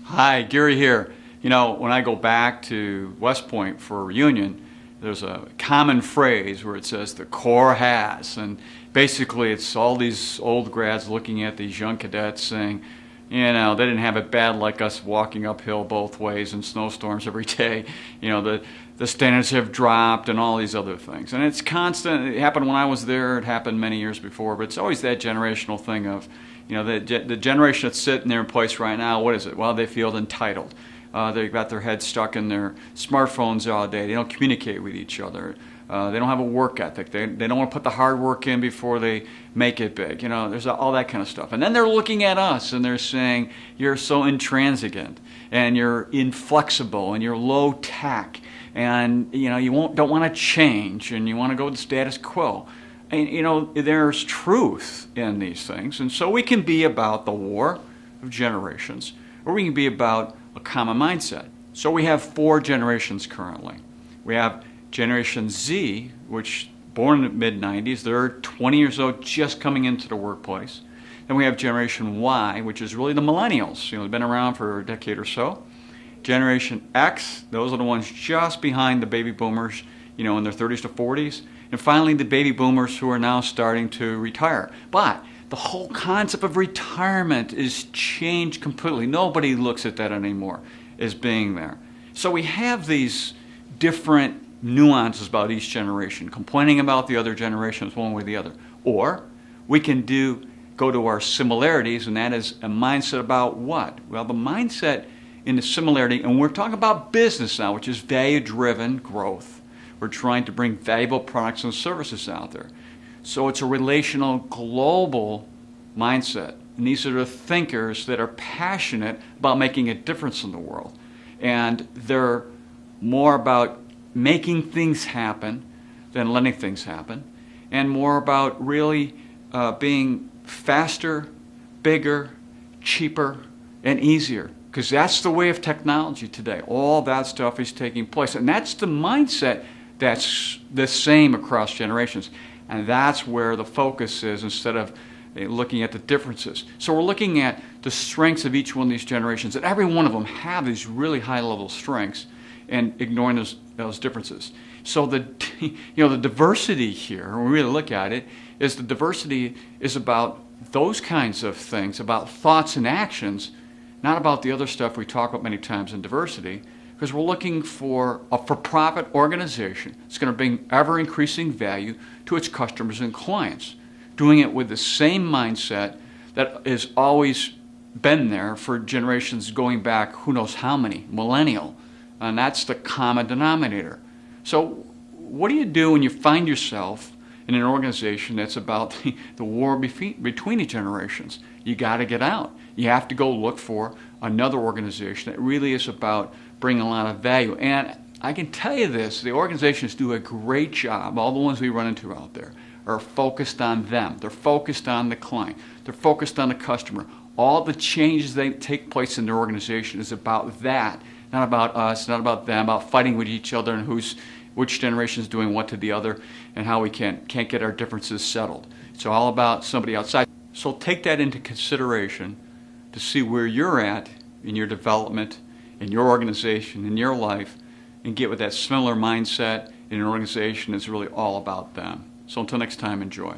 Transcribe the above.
Hi, Gary here. You know, when I go back to West Point for a reunion, there's a common phrase where it says the Corps has, and basically it's all these old grads looking at these young cadets saying, you know, they didn't have it bad like us walking uphill both ways in snowstorms every day. You know, the standards have dropped and all these other things. And it's constant. It happened when I was there. It happened many years before. But it's always that generational thing of, you know, the generation that's sitting there in place right now, what is it? Well, they feel entitled. They've got their heads stuck in their smartphones all day. They don't communicate with each other. They don't have a work ethic. They don't want to put the hard work in before they make it big. You know, there's all that kind of stuff. And then they're looking at us and they're saying, you're so intransigent and you're inflexible and you're low tech and, you know, you don't want to change and you want to go with the status quo. And, you know, there's truth in these things. And so we can be about the war of generations, or we can be about a common mindset. So we have 4 generations currently. We have Generation Z, which born in the mid-90s, they're 20 years old, just coming into the workplace. Then we have Generation Y, which is really the millennials. You know, they've been around for a decade or so. Generation X, those are the ones just behind the baby boomers, you know, in their 30s to 40s. And finally, the baby boomers who are now starting to retire. But the whole concept of retirement is changed completely. Nobody looks at that anymore as being there. So we have these different nuances about each generation, complaining about the other generations one way or the other. Or we can go to our similarities, and that is a mindset about what? Well, the mindset in the similarity, and we're talking about business now, which is value-driven growth. We're trying to bring valuable products and services out there. So it's a relational, global mindset. And these are the thinkers that are passionate about making a difference in the world. And they're more about making things happen than letting things happen, and more about really being faster, bigger, cheaper, and easier. Because that's the way of technology today. All that stuff is taking place. And that's the mindset that's the same across generations. And that's where the focus is instead of looking at the differences. So we're looking at the strengths of each one of these generations. And every one of them have these really high-level strengths and ignoring those differences. So the diversity here, when we really look at it, is the diversity is about those kinds of things, about thoughts and actions, not about the other stuff we talk about many times in diversity, because we're looking for a for-profit organization that's going to bring ever-increasing value to its customers and clients, doing it with the same mindset that has always been there for generations going back who knows how many, millennial. And that's the common denominator. So what do you do when you find yourself in an organization that's about the war between the generations? You got to get out. You have to go look for another organization that really is about bringing a lot of value. And I can tell you this, the organizations do a great job. All the ones we run into out there are focused on them. They're focused on the client. They're focused on the customer. All the changes that take place in their organization is about that. Not about us, not about them, about fighting with each other and which generation is doing what to the other and how we can't get our differences settled. It's all about somebody outside. So take that into consideration to see where you're at in your development, in your organization, in your life, and get with that similar mindset in an organization that's really all about them. So until next time, enjoy.